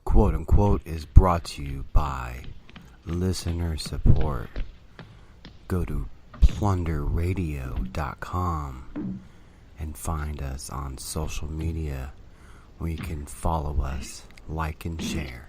Quote Unquote is brought to you by listener support. Go to plunderradio.com and find us on social media where you can follow us, like, and share.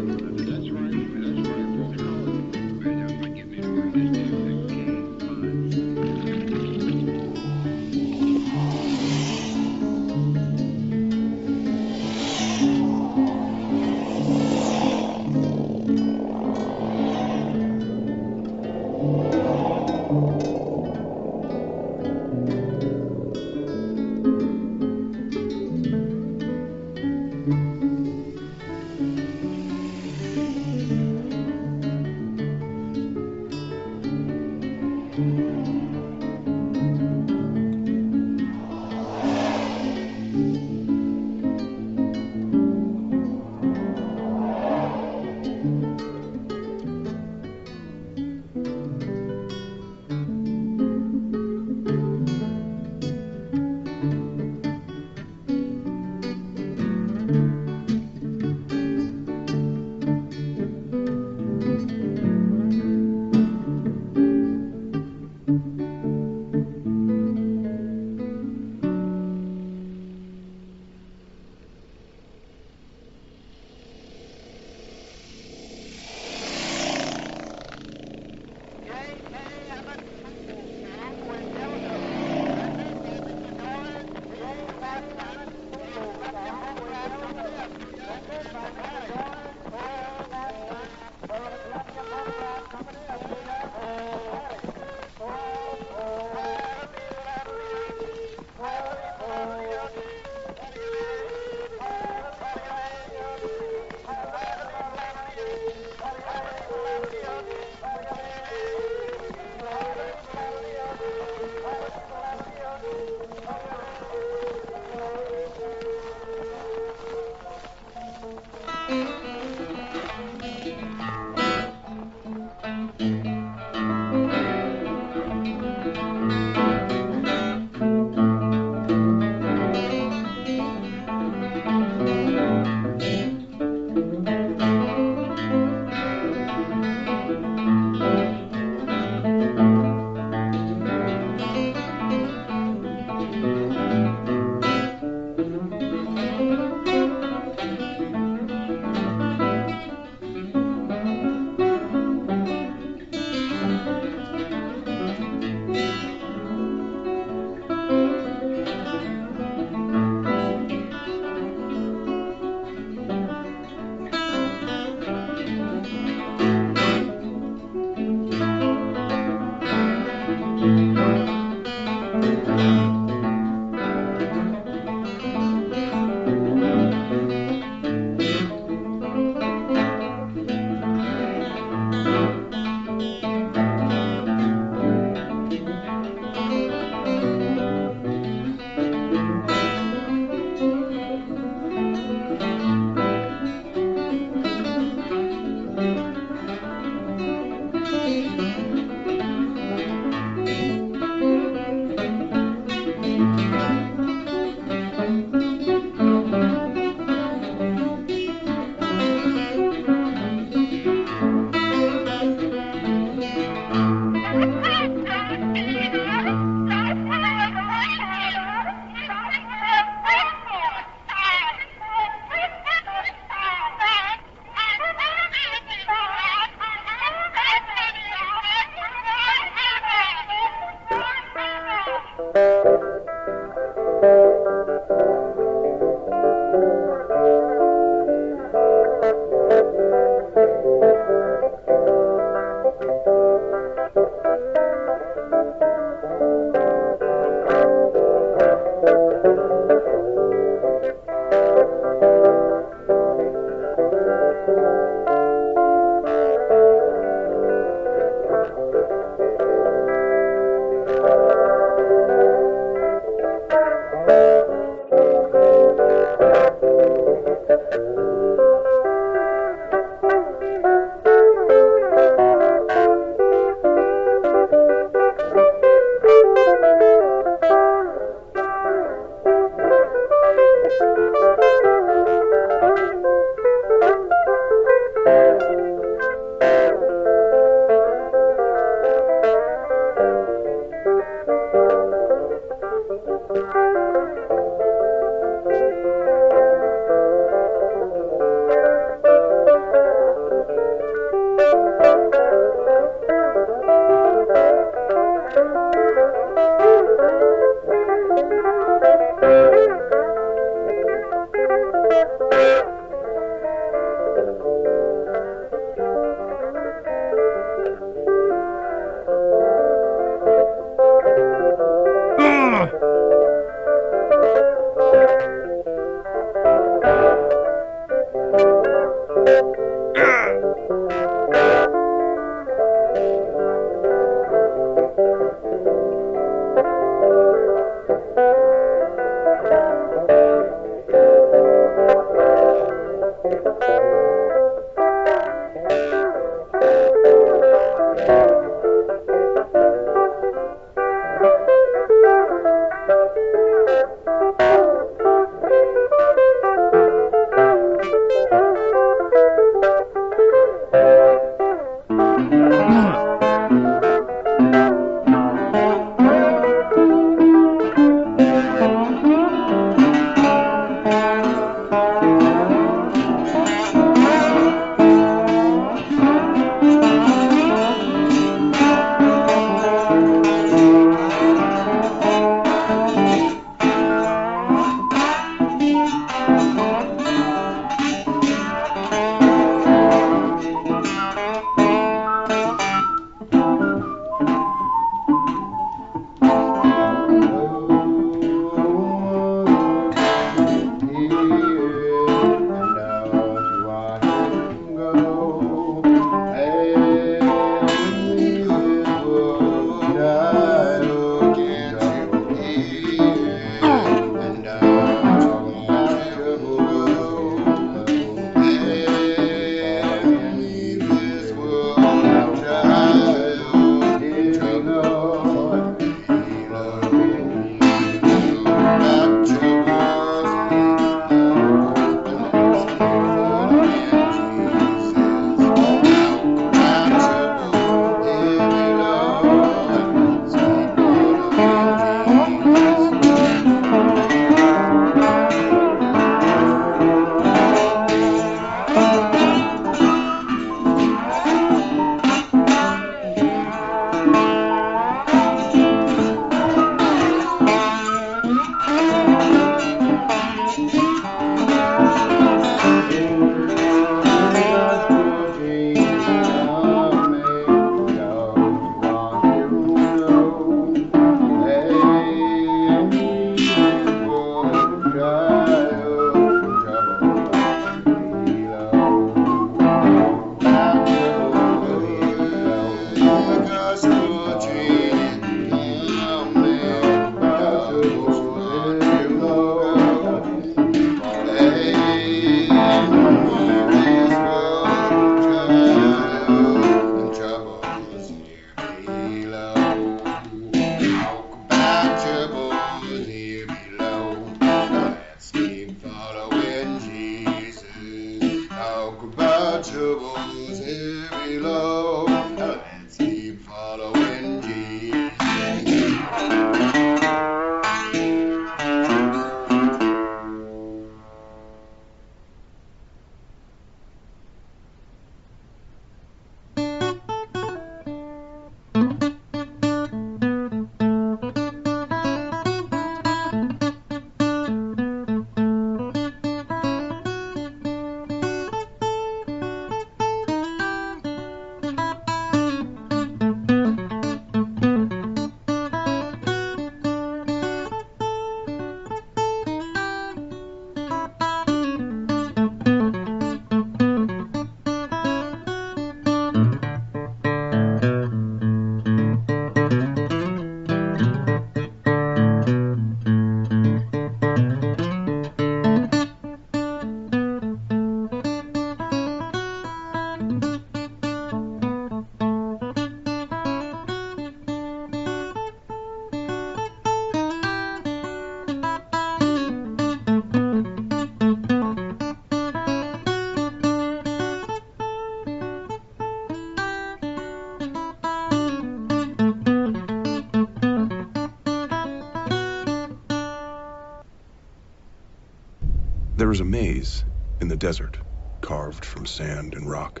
There is a maze in the desert, carved from sand and rock.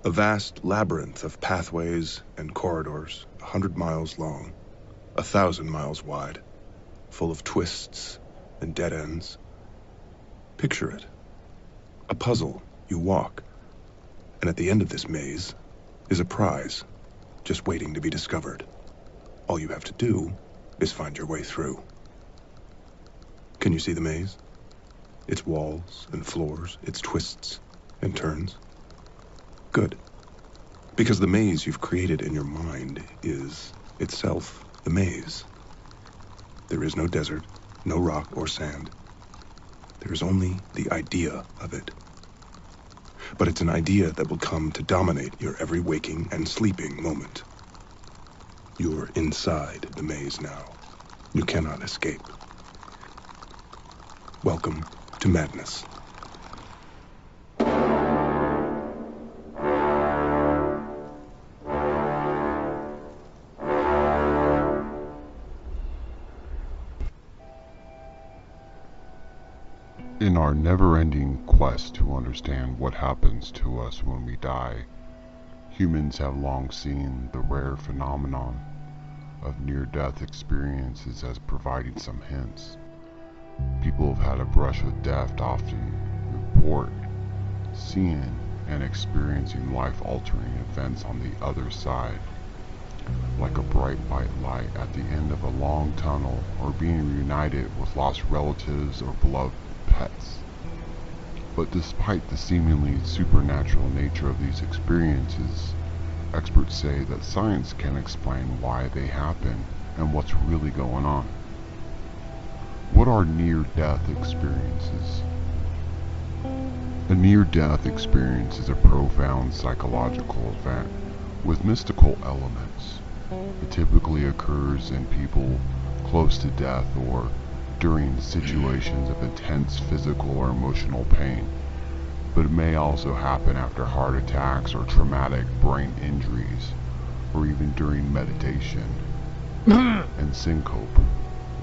A vast labyrinth of pathways and corridors, 100 miles long, 1,000 miles wide, full of twists and dead ends. Picture it. A puzzle you walk, and at the end of this maze is a prize, just waiting to be discovered. All you have to do is find your way through. Can you see the maze? Its walls and floors, its twists and turns? Good. Because the maze you've created in your mind is itself the maze. There is no desert, no rock or sand. There is only the idea of it. But it's an idea that will come to dominate your every waking and sleeping moment. You're inside the maze now. You cannot escape. Welcome to madness. In our never-ending quest to understand what happens to us when we die, humans have long seen the rare phenomenon of near-death experiences as providing some hints. People have had a brush with death often report seeing and experiencing life-altering events on the other side, like a bright white light at the end of a long tunnel, or being reunited with lost relatives or beloved pets. But despite the seemingly supernatural nature of these experiences, experts say that science can't explain why they happen and what's really going on. What are near-death experiences? A near-death experience is a profound psychological event with mystical elements. It typically occurs in people close to death or during situations of intense physical or emotional pain, but it may also happen after heart attacks or traumatic brain injuries, or even during meditation and syncope,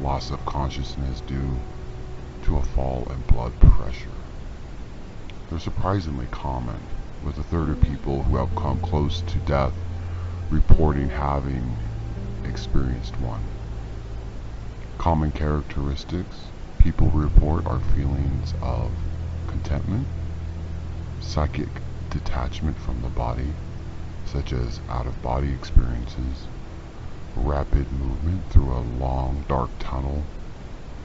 loss of consciousness due to a fall in blood pressure. They're surprisingly common, with a third of people who have come close to death reporting having experienced one. Common characteristics people report are feelings of contentment, psychic detachment from the body, such as out-of-body experiences, rapid movement through a long dark tunnel,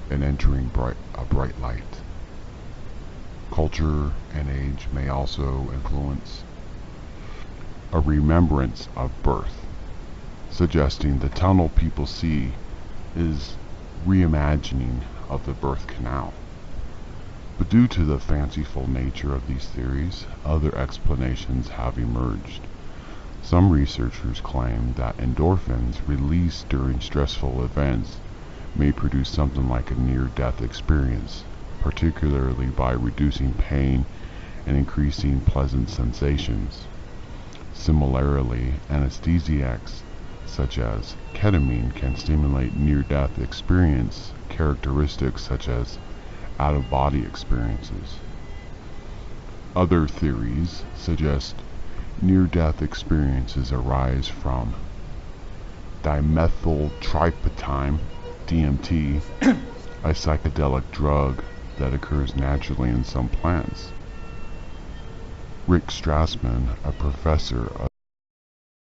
and entering a bright light. Culture and age may also influence a remembrance of birth, suggesting the tunnel people see is reimagining of the birth canal. But due to the fanciful nature of these theories, other explanations have emerged. Some researchers claim that endorphins released during stressful events may produce something like a near-death experience, particularly by reducing pain and increasing pleasant sensations. Similarly, anesthesiacs such as ketamine can stimulate near-death experience characteristics such as out-of-body experiences. Other theories suggest near-death experiences arise from dimethyltryptamine, DMT, a psychedelic drug that occurs naturally in some plants. Rick Strassman, a professor of